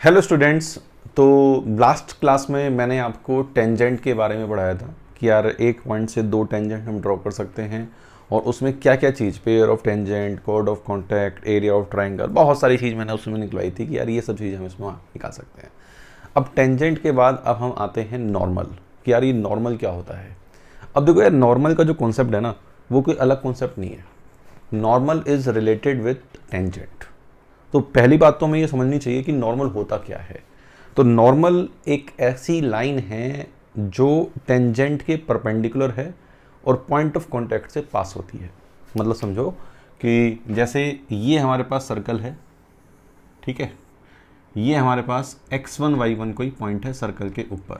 Hello students. तो last class में मैंने आपको टेंजेंट के बारे में पढ़ाया था कि यार एक पॉइंट से दो टेंजेंट हम ड्रॉ कर सकते हैं और उसमें क्या क्या चीज़, पेयर ऑफ टेंजेंट, कोड of contact, area of triangle, बहुत सारी चीज़ मैंने उसमें निकलवाई थी कि यार ये सब चीज़ हम इसमें निकाल सकते हैं। अब टेंजेंट के बाद अब हम आते हैं नॉर्मल, कि यार ये नॉर्मल क्या होता है। अब देखो यार, नॉर्मल का जो कॉन्सेप्ट है ना, वो कोई अलग कॉन्सेप्ट नहीं है। Normal is related with tangent. तो पहली बात तो हमें ये समझनी चाहिए कि नॉर्मल होता क्या है। तो नॉर्मल एक ऐसी लाइन है जो टेंजेंट के परपेंडिकुलर है और पॉइंट ऑफ कांटेक्ट से पास होती है। मतलब समझो कि जैसे ये हमारे पास सर्कल है, ठीक है, ये हमारे पास x1 y1 कोई पॉइंट है सर्कल के ऊपर।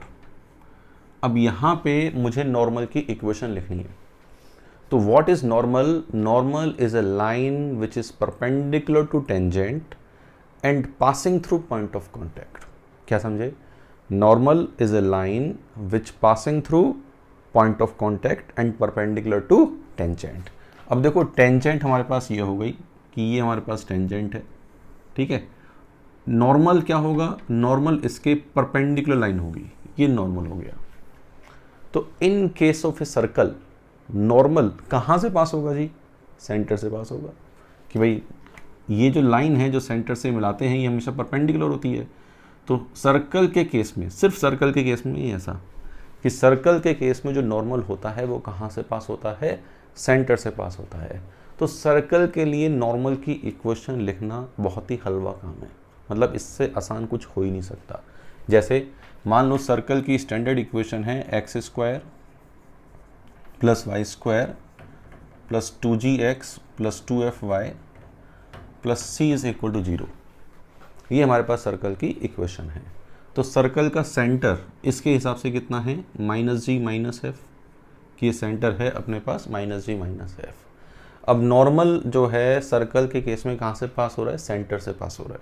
अब यहाँ पे मुझे नॉर्मल की इक्वेशन लिखनी है। तो what is normal? Normal is a line which is perpendicular to tangent and passing through point of contact. क्या समझे? Normal is a line which passing through point of contact and perpendicular to tangent. अब देखो, tangent हमारे पास ये हो गई कि ये हमारे पास टेंजेंट है, ठीक है। नॉर्मल क्या होगा? नॉर्मल इसके परपेंडिकुलर लाइन होगी, ये नॉर्मल हो गया। तो in case of a circle, normal कहाँ से पास होगा जी? सेंटर से पास होगा। कि भाई ये जो लाइन है जो सेंटर से मिलाते हैं ये हमेशा परपेंडिकुलर होती है। तो सर्कल के केस में, सिर्फ सर्कल के केस में ही ऐसा कि सर्कल के केस में जो नॉर्मल होता है वो कहाँ से पास होता है? सेंटर से पास होता है। तो सर्कल के लिए नॉर्मल की इक्वेशन लिखना बहुत ही हलवा काम है। मतलब इससे आसान कुछ हो ही नहीं सकता। जैसे मान लो सर्कल की स्टैंडर्ड इक्वेशन है x square plus y square plus 2gx plus 2fy plus c is equal to 0। ये हमारे पास सर्कल की इक्वेशन है। तो सर्कल का सेंटर इसके हिसाब से कितना है? माइनस जी माइनस एफ, कि ये सेंटर है अपने पास माइनस जी माइनस एफ। अब नॉर्मल जो है सर्कल के केस में कहाँ से पास हो रहा है? सेंटर से पास हो रहा है।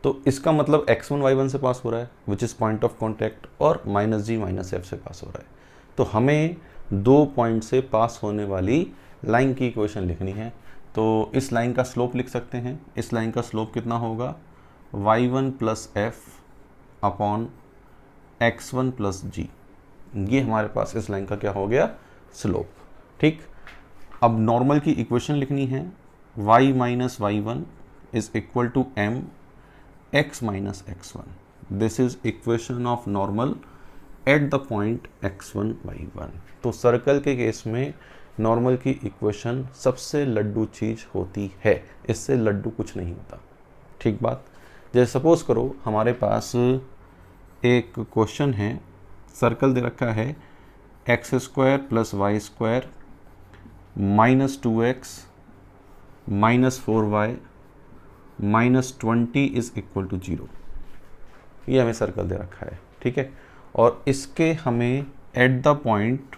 तो इसका मतलब x1 y1 से पास हो रहा है which is point of contact, और माइनस जी माइनस एफ से पास हो रहा है। तो हमें दो पॉइंट से पास होने वाली लाइन की इक्वेशन लिखनी है। तो इस लाइन का स्लोप लिख सकते हैं। इस लाइन का स्लोप कितना होगा? y1 plus F upon x1 plus G. ये हमारे पास इस लाइन का क्या हो गया? स्लोप। ठीक। अब नॉर्मल की इक्वेशन लिखनी है। y minus y1 is equal to m x minus x1। This is equation of normal at the point x1 y1। तो सर्कल के केस में नॉर्मल की इक्वेशन सबसे लड्डू चीज़ होती है, इससे लड्डू कुछ नहीं होता। ठीक बात। जैसे सपोज करो हमारे पास एक क्वेश्चन है, सर्कल दे रखा है x square plus y square minus 2x minus 4y minus 20 is equal to 0। ये हमें सर्कल दे रखा है, ठीक है। और इसके हमें eight the point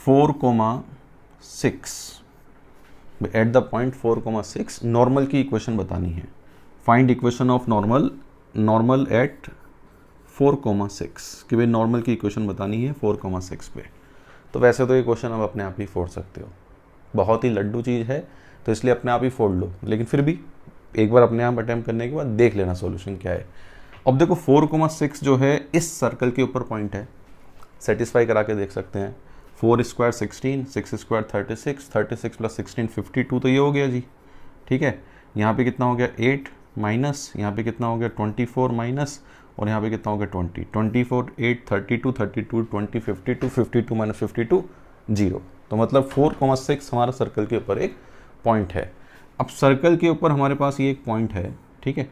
4,6 eight the point 4,6 normal की इक्वेशन बतानी है। Find equation of normal, normal at 4,6, कि भाई नॉर्मल की इक्वेशन बतानी है 4,6 पे। तो वैसे तो ये क्वेश्चन आप अपने आप ही फोड़ सकते हो, बहुत ही लड्डू चीज़ है, तो इसलिए अपने आप ही फोड़ लो। लेकिन फिर भी एक बार अपने आप अटैम्प्ट करने के बाद देख लेना सॉल्यूशन क्या है। अब देखो 4,6 जो है इस सर्कल के ऊपर पॉइंट है, सेटिस्फाई करा के देख सकते हैं। 4 स्क्वायर 16, 6 स्क्वायर 36, 36 प्लस 16 52, तो ये हो गया जी, ठीक है। यहाँ पे कितना हो गया 8 माइनस, यहाँ पे कितना हो गया 24 माइनस, और यहाँ पे कितना हो गया 20, 24 8 32 32 20 52 52 माइनस 52 0। तो मतलब 4,6 हमारा सर्कल के ऊपर एक पॉइंट है। अब सर्कल के ऊपर हमारे पास ये एक पॉइंट है, ठीक है,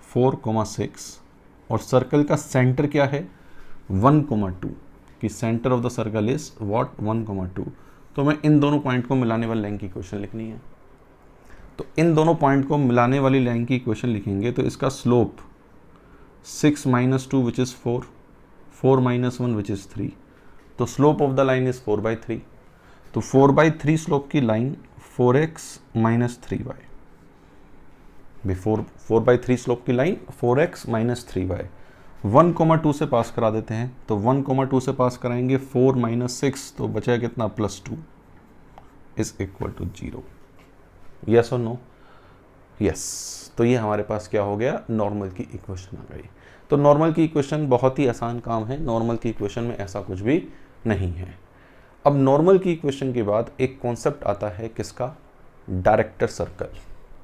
4,6, और सर्कल का सेंटर क्या है? 1,2, कि centre of the circle is what? 1,2। तो मैं इन दोनों पॉइंट को मिलाने वाली लाइन की इक्वेशन लिखनी है। तो इन दोनों पॉइंट को मिलाने वाली लाइन की इक्वेशन लिखेंगे तो इसका slope 6 minus 2 which is 4, 4 minus 1 which is 3। तो slope of the line is 4/3। तो 4/3 स्लोप की line 4x minus 3y। 4/3 slope की लाइन 4x माइनस 3y। 1,2 से पास करा देते हैं। तो 1,2 से पास कराएंगे 4 माइनस 6, तो बचेगा कितना? Plus 2 is equal to 0। Yes और नो? यस, तो ये हमारे पास क्या हो गया, नॉर्मल की इक्वेशन आ गई। तो नॉर्मल की इक्वेशन बहुत ही आसान काम है, नॉर्मल की इक्वेशन में ऐसा कुछ भी नहीं है। अब नॉर्मल की इक्वेशन के बाद एक कॉन्सेप्ट आता है किसका, डायरेक्टर सर्कल।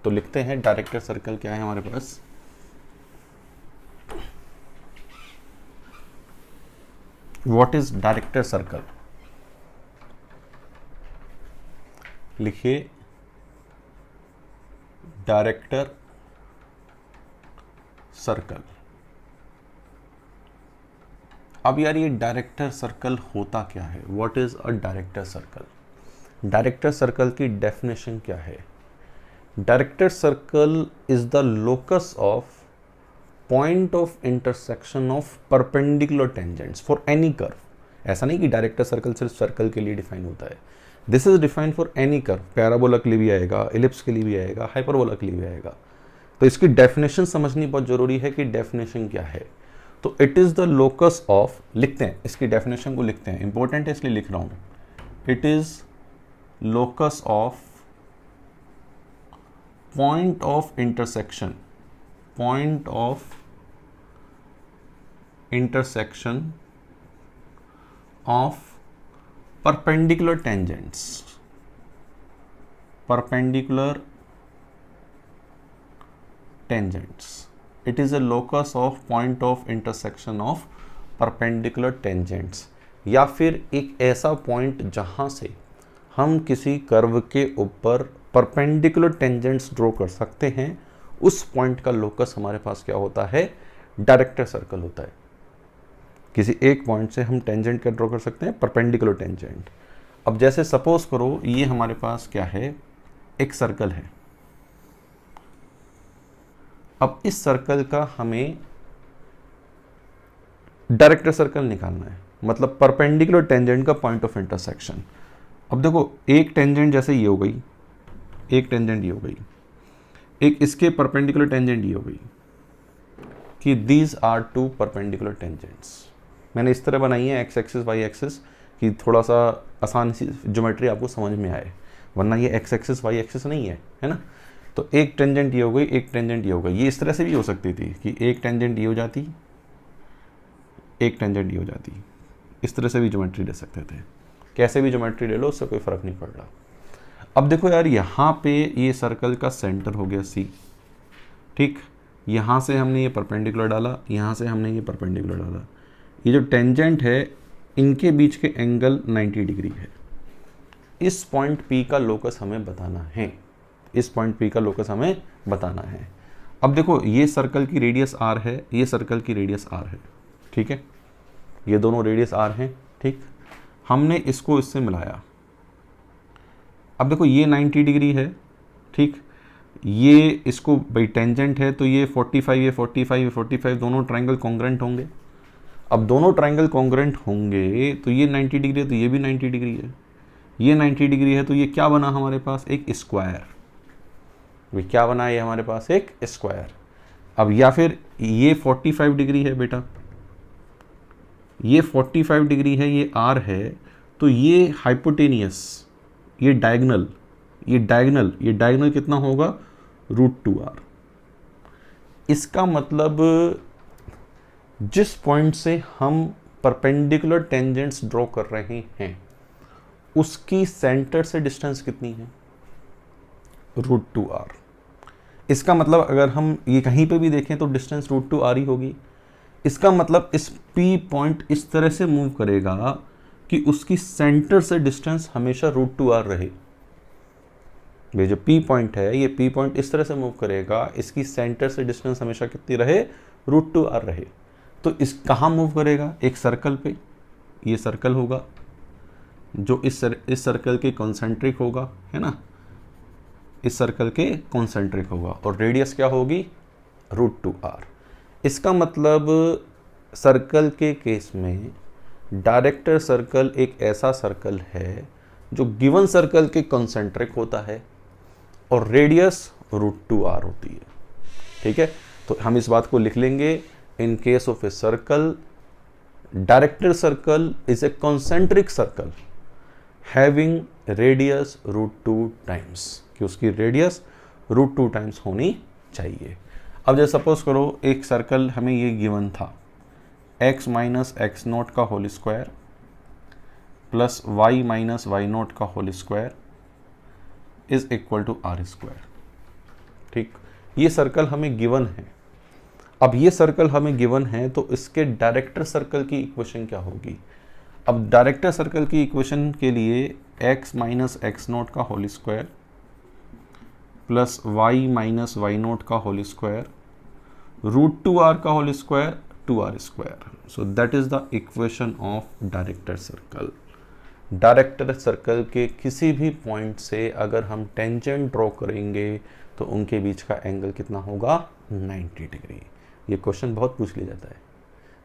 तो लिखते हैं डायरेक्टर सर्कल क्या है हमारे पास। व्हाट इज डायरेक्टर सर्कल, लिखिए डायरेक्टर सर्कल। अब यार ये डायरेक्टर सर्कल होता क्या है, what is a director circle. Director circle की डेफिनेशन क्या है, director circle is the locus of point of intersection of perpendicular tangents for any curve. ऐसा नहीं कि डायरेक्टर सर्कल सिर्फ सर्कल के लिए डिफाइन होता है, this is defined for any curve, parabola के लिए भी आएगा, एलिप्स के लिए भी आएगा, हाइपरबोला के लिए भी आएगा। तो इसकी डेफिनेशन समझनी बहुत जरूरी है कि डेफिनेशन क्या है। तो it is the locus of, लिखते हैं इसकी डेफिनेशन को, लिखते हैं, इंपॉर्टेंट है इसलिए लिख रहा हूं। It is locus of point of intersection, point of intersection of perpendicular tangents, perpendicular tangents. It is a locus of point of intersection of perpendicular tangents, या फिर एक ऐसा पॉइंट जहां से हम किसी कर्व के ऊपर परपेंडिकुलर टेंजेंट्स ड्रॉ कर सकते हैं, उस पॉइंट का लोकस हमारे पास क्या होता है, डायरेक्टर सर्कल होता है। किसी एक पॉइंट से हम टेंजेंट का ड्रॉ कर सकते हैं, परपेंडिकुलर टेंजेंट। अब जैसे सपोज करो ये हमारे पास क्या है, एक सर्कल है। अब इस सर्कल का हमें डायरेक्टर सर्कल निकालना है, मतलब परपेंडिकुलर टेंजेंट का पॉइंट ऑफ इंटरसेक्शन। अब देखो एक टेंजेंट जैसे ये हो गई, एक टेंजेंट ये हो गई, एक इसके परपेंडिकुलर टेंजेंट ये हो गई, कि these are two perpendicular tangents. मैंने इस तरह बनाई है एक्स एक्सिस वाई एक्सिस कि थोड़ा सा आसान सी ज्योमेट्री आपको समझ में आए, वरना ये एक्स एक्सिस वाई एक्सिस नहीं है, है ना। तो एक टेंजेंट ये हो गई, एक टेंजेंट ये हो गई। ये इस तरह से भी हो सकती थी कि एक टेंजेंट ये हो जाती, एक टेंजेंट ये हो जाती, इस तरह से भी ज्योमेट्री ले सकते थे। कैसे भी ज्योमेट्री ले लो, उससे कोई फर्क नहीं पड़ रहा। अब देखो यार यहाँ पे ये सर्कल का सेंटर हो गया सी, ठीक। यहाँ से हमने ये परपेंडिकुलर डाला, यहाँ से हमने ये परपेंडिकुलर डाला। ये जो टेंजेंट है इनके बीच के एंगल 90 डिग्री है। इस पॉइंट P का लोकस हमें बताना है, इस पॉइंट P का लोकस हमें बताना है। अब देखो ये सर्कल की रेडियस r है, ये सर्कल की रेडियस r है, ठीक है, ये दोनों रेडियस r हैं, ठीक। हमने इसको इससे मिलाया। अब देखो ये 90 डिग्री है, ठीक, ये इसको भाई टेंजेंट है तो ये 45, ये 45, ये 45 दोनों ट्रायंगल कॉन्ग्रेंट होंगे। अब दोनों ट्रायंगल कॉन्ग्रेंट होंगे तो ये 90 डिग्री है तो ये भी 90 डिग्री है, ये 90 डिग्री है, तो ये क्या बना हमारे पास, एक स्क्वायर। ये क्या बना, ये हमारे पास एक स्क्वायर। अब या फिर ये 45 डिग्री है बेटा, ये 45 डिग्री है, ये r है, तो ये हाइपोटेनियस, ये डायगनल, ये डायगनल, ये डायगनल कितना होगा, √2r। इसका मतलब जिस पॉइंट से हम परपेंडिकुलर टेंजेंट्स ड्रॉ कर रहे हैं उसकी सेंटर से डिस्टेंस कितनी है, √2r। इसका मतलब अगर हम ये कहीं पे भी देखें तो डिस्टेंस √2r ही होगी। इसका मतलब इस P पॉइंट इस तरह से मूव करेगा कि उसकी सेंटर से डिस्टेंस हमेशा √2r रहे। ये जो P पॉइंट है, ये P पॉइंट इस तरह से मूव करेगा, इसकी सेंटर से डिस्टेंस हमेशा कितनी रहे, √2r रहे। तो इस कहाँ मूव करेगा, एक सर्कल पे, ये सर्कल होगा जो इस सर्कल के कॉन्सेंट्रिक होगा, है ना, इस सर्कल के कॉन्सेंट्रिक होगा, और रेडियस क्या होगी, √2r। इसका मतलब सर्कल के केस में डायरेक्टर सर्कल एक ऐसा सर्कल है जो गिवन सर्कल के कॉन्सेंट्रिक होता है और रेडियस √2r होती है, ठीक है। तो हम इस बात को लिख लेंगे, in case of a circle, director circle is a concentric circle having radius √2 times, कि उसकी रेडियस √2 टाइम्स होनी चाहिए। अब जैसे सपोज करो एक सर्कल हमें ये गिवन था, x माइनस एक्स नोट का whole square plus y minus y note का whole square is equal to r square. ठीक, ये सर्कल हमें गिवन है। अब ये सर्कल हमें गिवन है तो इसके डायरेक्टर सर्कल की इक्वेशन क्या होगी? अब डायरेक्टर सर्कल की इक्वेशन के लिए x माइनस एक्स नोट का whole square plus y minus y note का होल स्क्वायर √2r का whole square 2r square. So that is the equation of director circle. Director circle के किसी भी point से अगर हम टेंजेंट ड्रॉ करेंगे तो उनके बीच का एंगल कितना होगा? 90 डिग्री। ये क्वेश्चन बहुत पूछ लिया जाता है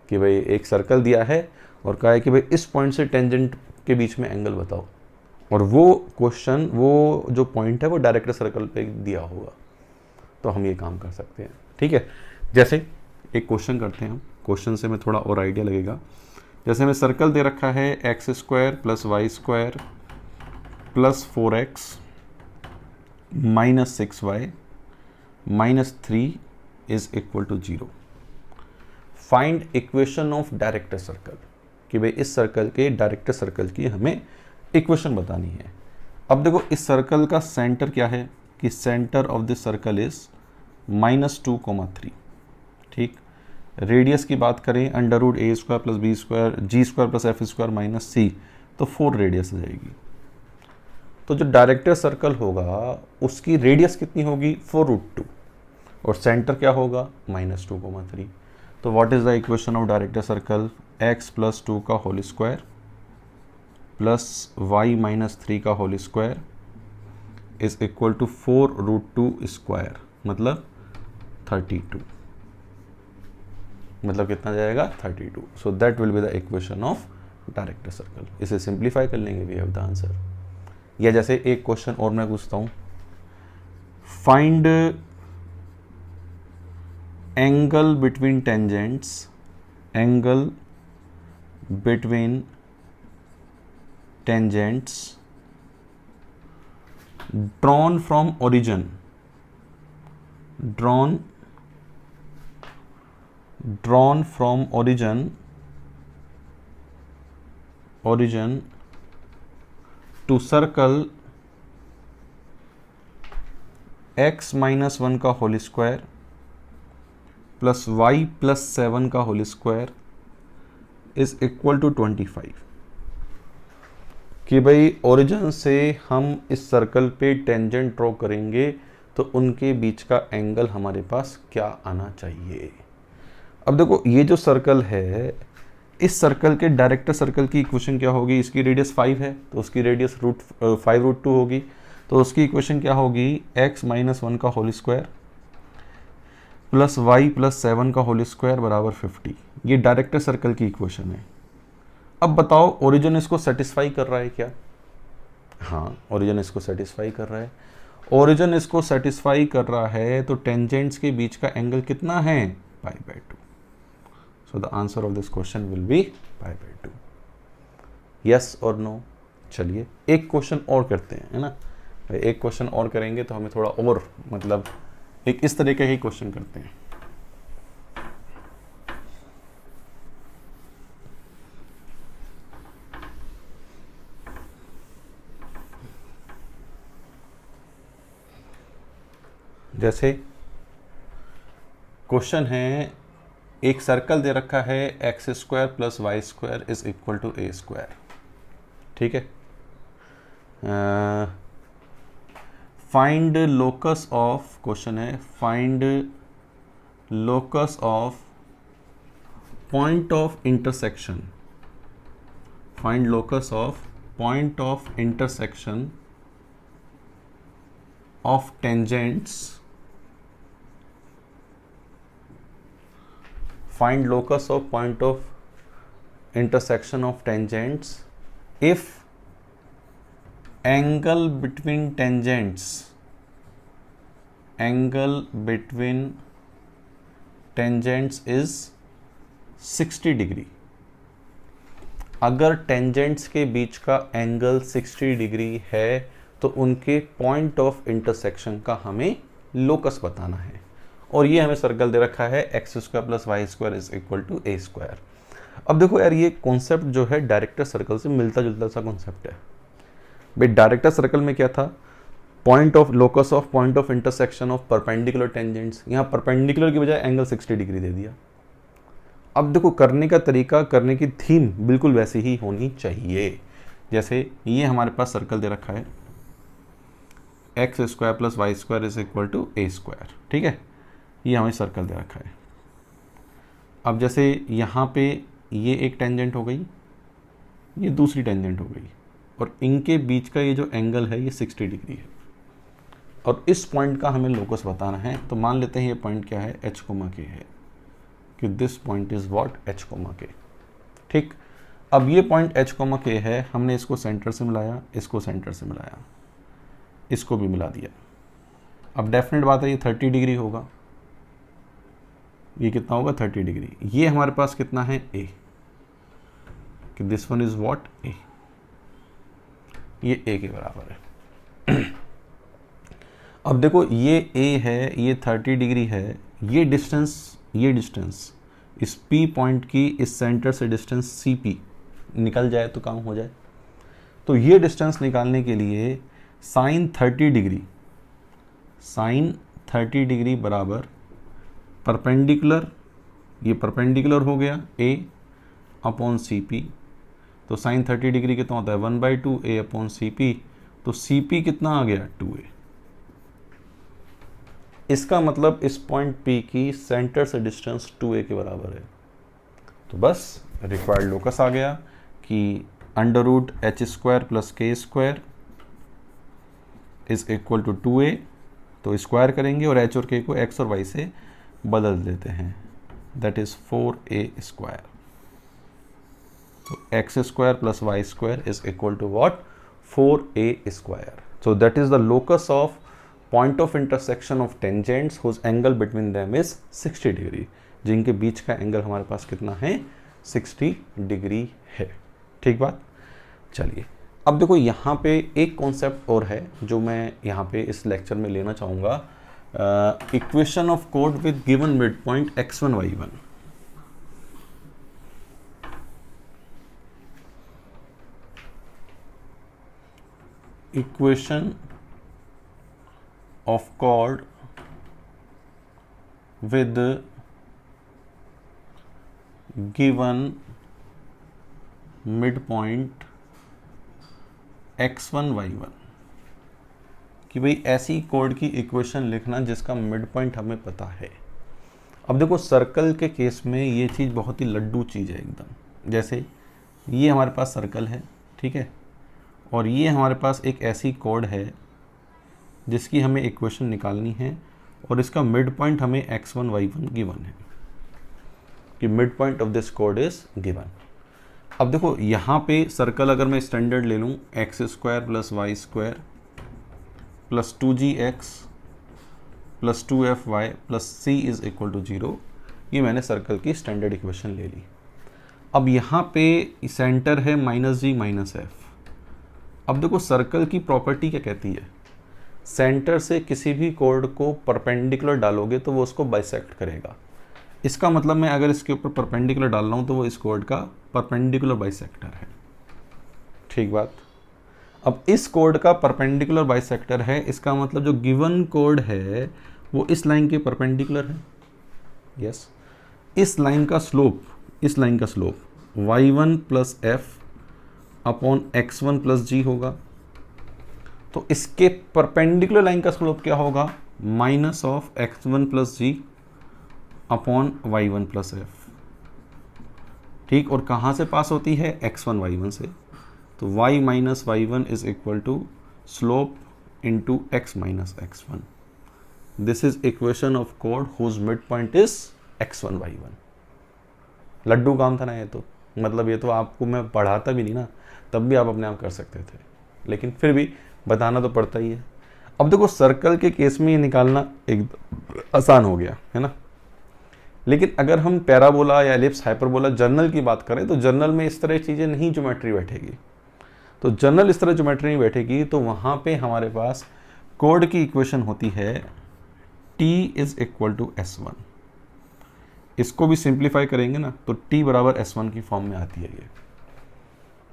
कि भाई एक सर्कल दिया है और कहा है कि भाई इस पॉइंट से टेंजेंट के बीच में एंगल बताओ, और वो क्वेश्चन, वो जो पॉइंट है वो डायरेक्टर सर्कल पे दिया होगा, तो हम ये काम कर सकते हैं। ठीक है, जैसे एक क्वेश्चन करते हैं हम, क्वेश्चन से हमें थोड़ा और आइडिया लगेगा। जैसे हमें सर्कल दे रखा है x square plus y square plus 4x minus 6y minus 3 is equal to 0। Find equation of director circle, कि भाई इस सर्कल के डायरेक्टर सर्कल की हमें इक्वेशन बतानी है। अब देखो इस सर्कल का सेंटर क्या है कि centre of this circle is -2, 3। ठीक, रेडियस की बात करें √a² plus b² g² plus f² minus c, तो 4 रेडियस आ जाएगी। तो जो डायरेक्टर सर्कल होगा उसकी रेडियस कितनी होगी? 4√2, और सेंटर क्या होगा? -2, 3। तो what is the equation of director circle? x plus 2 का whole square plus y minus 3 का whole square is equal to 4√2 square, मतलब 32। मतलब कितना जाएगा? 32। So that will be the equation of director circle. इसे सिंप्लीफाई कर लेंगे, वी हैव द आंसर। या जैसे एक क्वेश्चन और मैं पूछता हूं, find angle between tangents, angle between tangents drawn from origin, drawn from origin to circle x minus 1 का whole square plus y plus 7 का whole square is equal to 25। कि भाई ओरिजिन से हम इस सर्कल पे टेंजेंट ड्रॉ करेंगे तो उनके बीच का एंगल हमारे पास क्या आना चाहिए। अब देखो ये जो सर्कल है, इस सर्कल के डायरेक्टर सर्कल की इक्वेशन क्या होगी? इसकी रेडियस 5 है तो उसकी रेडियस √5√2 होगी, तो उसकी इक्वेशन क्या होगी? x माइनस 1 का whole square plus y plus 7 का होल स्क्वायर बराबर 50। ये डायरेक्टर सर्कल की इक्वेशन है। अब बताओ ओरिजिन इसको सेटिस्फाई कर रहा है क्या? हाँ, ओरिजिन इसको सेटिस्फाई कर रहा है। ओरिजिन इसको सेटिस्फाई कर रहा है तो टेंजेंट्स के बीच का एंगल कितना है? π/2। So the answer of this question will be π/2। Yes और नो? चलिए एक क्वेश्चन और करते हैं, है ना। एक क्वेश्चन और करेंगे तो हमें थोड़ा और, मतलब एक इस तरह का ही क्वेश्चन करते हैं। जैसे क्वेश्चन है, एक सर्कल दे रखा है x square plus y square is equal to a square. ठीक है, फाइंड लोकस ऑफ, क्वेश्चन है find locus of point of intersection, find locus of point of intersection of tangents, find locus of point of intersection of tangents if angle between tangents is 60 degree. अगर tangents के बीच का angle 60 degree है तो उनके point of intersection का हमें locus बताना है, और ये हमें सर्कल दे रखा है x square plus y square is equal to a square. अब देखो यार, ये कॉन्सेप्ट जो है डायरेक्टर सर्कल से मिलता जुलता सा कॉन्सेप्ट है भाई। डायरेक्टर सर्कल में क्या था, point of locus of point of intersection of perpendicular tangents, यहाँ परपेंडिकुलर की बजाय एंगल 60 डिग्री दे दिया। अब देखो करने का तरीका, करने की थीम बिल्कुल वैसी ही होनी चाहिए। जैसे ये हमारे पास सर्कल दे रखा है x square plus y square is equal to a square, ठीक है, ये हमें सर्कल दे रखा है। अब जैसे यहाँ पे ये एक टेंजेंट हो गई, ये दूसरी टेंजेंट हो गई, और इनके बीच का ये जो एंगल है ये 60 डिग्री है, और इस पॉइंट का हमें लोकस बताना है। तो मान लेते हैं ये पॉइंट क्या है, एच कोमा के है, कि this point is what, H coma के, ठीक। अब ये पॉइंट एच कोमा के है, हमने इसको सेंटर से मिलाया, इसको सेंटर से मिलाया, इसको भी मिला दिया। अब डेफिनेट बात है ये 30 डिग्री होगा, ये कितना होगा 30 डिग्री। ये हमारे पास कितना है ए, कि दिस वन इज व्हाट ए, ये ए के बराबर है। अब देखो ये ए है, ये 30 डिग्री है, ये डिस्टेंस इस पी पॉइंट की इस सेंटर से डिस्टेंस सी पी निकल जाए तो काम हो जाए। तो ये डिस्टेंस निकालने के लिए साइन 30 डिग्री बराबर परपेंडिकुलर, ये परपेंडिकुलर हो गया a अपॉन सी पी। तो साइन 30 डिग्री कितना होता है 1/2 a अपॉन सी पी, तो सी पी कितना आ गया 2a। इसका मतलब इस पॉइंट P की सेंटर से डिस्टेंस 2a के बराबर है। तो बस रिक्वायर्ड लोकस आ गया कि under root H square plus K square is equal to 2a, तो स्क्वायर करेंगे और h और k को x और y से बदल देते हैं, दैट इज 4a स्क्वायर। तो x square plus y square is equal to what, 4a square. So that is the locus of point of intersection of tangents whose angle between them is 60 degree, जिनके बीच का angle हमारे पास कितना है 60 degree है, ठीक बात। चलिए अब देखो यहाँ पे एक कॉन्सेप्ट और है जो मैं यहाँ पे इस लेक्चर में लेना चाहूँगा, equation of code with given mid point x1 y1। Equation of chord with given midpoint x1 y1, कि भाई ऐसी कोड की इक्वेशन लिखना जिसका मिड पॉइंट हमें पता है। अब देखो सर्कल के केस में ये चीज़ बहुत ही लड्डू चीज़ है एकदम। जैसे ये हमारे पास सर्कल है, ठीक है, और ये हमारे पास एक ऐसी कोड है जिसकी हमें इक्वेशन निकालनी है, और इसका मिड पॉइंट हमें x1 y1 गिवन है, कि mid point of this code is given. अब देखो यहाँ पे सर्कल अगर मैं स्टैंडर्ड ले लूँ, x square plus y square plus 2gx plus 2fy plus c is equal to 0, ये मैंने सर्कल की स्टैंडर्ड इक्वेशन ले ली। अब यहाँ पे सेंटर है -g -f। अब देखो सर्कल की प्रॉपर्टी क्या कहती है, सेंटर से किसी भी कोड को परपेंडिकुलर डालोगे तो वो उसको बाइसेक्ट करेगा। इसका मतलब मैं अगर इसके ऊपर परपेंडिकुलर डाल रहा हूँ तो वो इस कोड का परपेंडिकुलर बाइसेक्टर है, ठीक बात। अब इस कोड का परपेंडिकुलर बाइसेक्टर है, इसका मतलब जो गिवन कोड है वो इस लाइन के परपेंडिकुलर है, यस। इस लाइन का slope y1 plus F upon x1 plus G होगा। तो इसके परपेंडिकुलर लाइन का स्लोप क्या होगा, minus of x1 plus G upon y1 plus F, ठीक। और कहाँ से पास होती है, x1 y1 से। तो y minus y1 is equal to slope into x minus x1। This is equation of कोड whose mid point is x1 y1। लड्डू काम था ना ये तो, मतलब ये तो आपको मैं पढ़ाता भी नहीं ना, तब भी आप अपने आप कर सकते थे, लेकिन फिर भी बताना तो पड़ता ही है। अब देखो सर्कल के केस में ये निकालना एक आसान हो गया है ना, लेकिन अगर हम पैराबोला या एलिप्स हाइपरबोला जर्नल की बात करें तो जर्नल में इस तरह चीज़ें नहीं ज्योमेट्री बैठेगी। तो जर्नल इस तरह ज्योमेट्री नहीं बैठेगी, तो वहाँ पे हमारे पास कोड की इक्वेशन होती है t is equal to S1। इसको भी सिंप्लीफाई करेंगे ना तो t बराबर S1 की फॉर्म में आती है ये।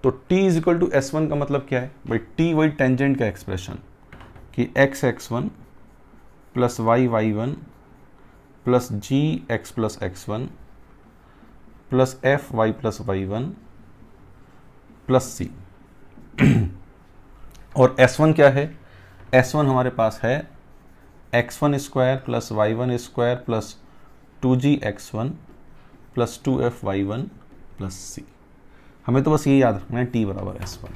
तो t is equal to S1 का मतलब क्या है भाई, t वही टेंजेंट का एक्सप्रेशन कि x x1 plus y y1 plus g x plus x1 plus f y plus y1 plus c। और S1 क्या है, S1 हमारे पास है x1 square plus y1 square plus 2g x1 plus 2f y1 plus c। हमें तो बस ये याद रखना है t बराबर S1।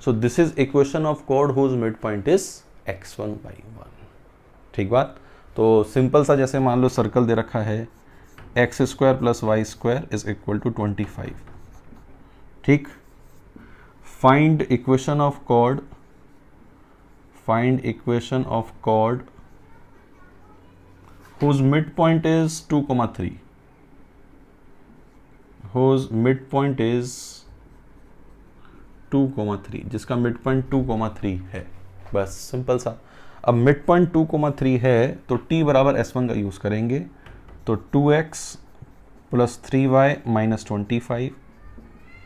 So this is equation of कोड whose mid point is x1 y1। ठीक बात। तो सिंपल सा जैसे मान लो सर्कल दे रखा है x square plus y square is equal to 25। ठीक। Find equation of chord, find equation of chord whose midpoint is 2,3, whose midpoint is 2,3, जिसका मिड पॉइंट 2,3 है। बस सिंपल सा। अब मिड पॉइंट 2,3 है तो t बराबर S1 का यूज़ करेंगे तो 2x plus 3y minus 25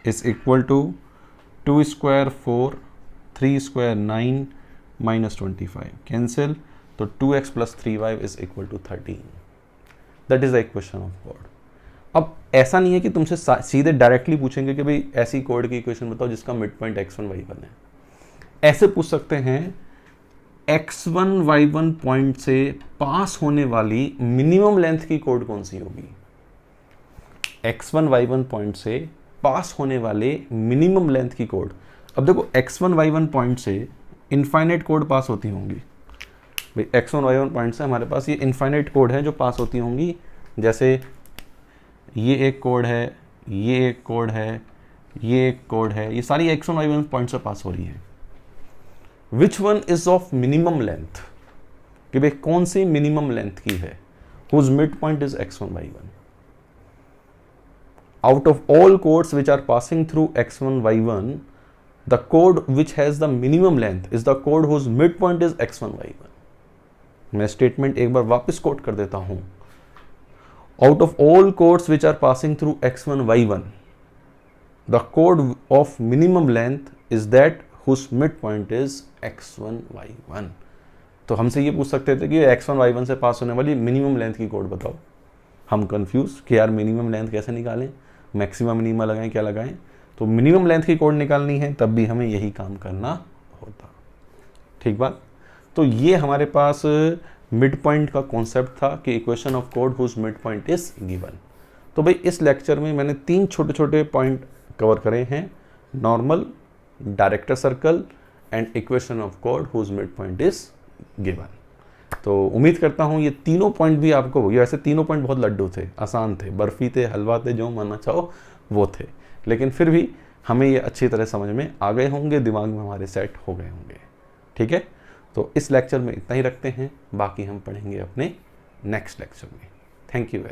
is equal to 2 square 4, 3 square 9 minus 25 cancel, तो 2x plus 3y is equal to 13। That is the equation of कोड। अब ऐसा नहीं है कि तुमसे सीधे डायरेक्टली पूछेंगे कि भाई ऐसी कोड की इक्वेशन बताओ जिसका मिड पॉइंट x1 y1 है। ऐसे पूछ सकते हैं x1 y1 पॉइंट से पास होने वाली मिनिमम लेंथ की कोड कौन सी होगी। x1 y1 पॉइंट से पास होने वाले मिनिमम लेंथ की कोड। अब देखो x1 y1 पॉइंट से इनफाइनाइट कोड पास होती होंगी भाई, x1 y1 पॉइंट से हमारे पास ये इनफाइनाइट कोड है जो पास होती होंगी। जैसे ये एक कोड है, ये एक कोड है, ये एक कोड है, ये सारी x1 y1 पॉइंट से पास हो रही है। Which one is of minimum length, कि भाई कौन सी मिनिमम लेंथ की है, whose mid point is x1 y1। Out of all chords which are passing through x1 y1, the code which has the minimum length is the code whose midpoint is x1 y1। मैं statement एक बार वापस coat कर देता हूं। Out of all chords which are passing through x1 y1, the कोड of minimum length is that whose mid point is x1 y1। तो हमसे ये पूछ सकते थे कि x1 y1 से पास होने वाली मिनिमम लेंथ की कोड बताओ। हम कंफ्यूज कि यार मिनिमम लेंथ कैसे निकालें, मैक्सिमम मिनिमम लगाएं, क्या लगाएं। तो मिनिमम लेंथ की कोड निकालनी है तब भी हमें यही काम करना होता। ठीक बात। तो ये हमारे पास मिड पॉइंट का कॉन्सेप्ट था कि इक्वेशन ऑफ कोड whose mid point is given. तो भाई इस लेक्चर में मैंने 3 छोटे छोटे पॉइंट कवर करे हैं, normal, director circle and equation of कोड whose mid point is given. तो उम्मीद करता हूँ ये तीनों पॉइंट भी आपको, ये ऐसे तीनों पॉइंट बहुत लड्डू थे, आसान थे, बर्फी थे, हलवा थे, जो मानना चाहो वो थे, लेकिन फिर भी हमें ये अच्छी तरह समझ में आ गए होंगे, दिमाग में हमारे सेट हो गए होंगे। ठीक है। तो इस लेक्चर में इतना ही रखते हैं, बाकी हम पढ़ेंगे अपने नेक्स्ट लेक्चर में। Thank you very much.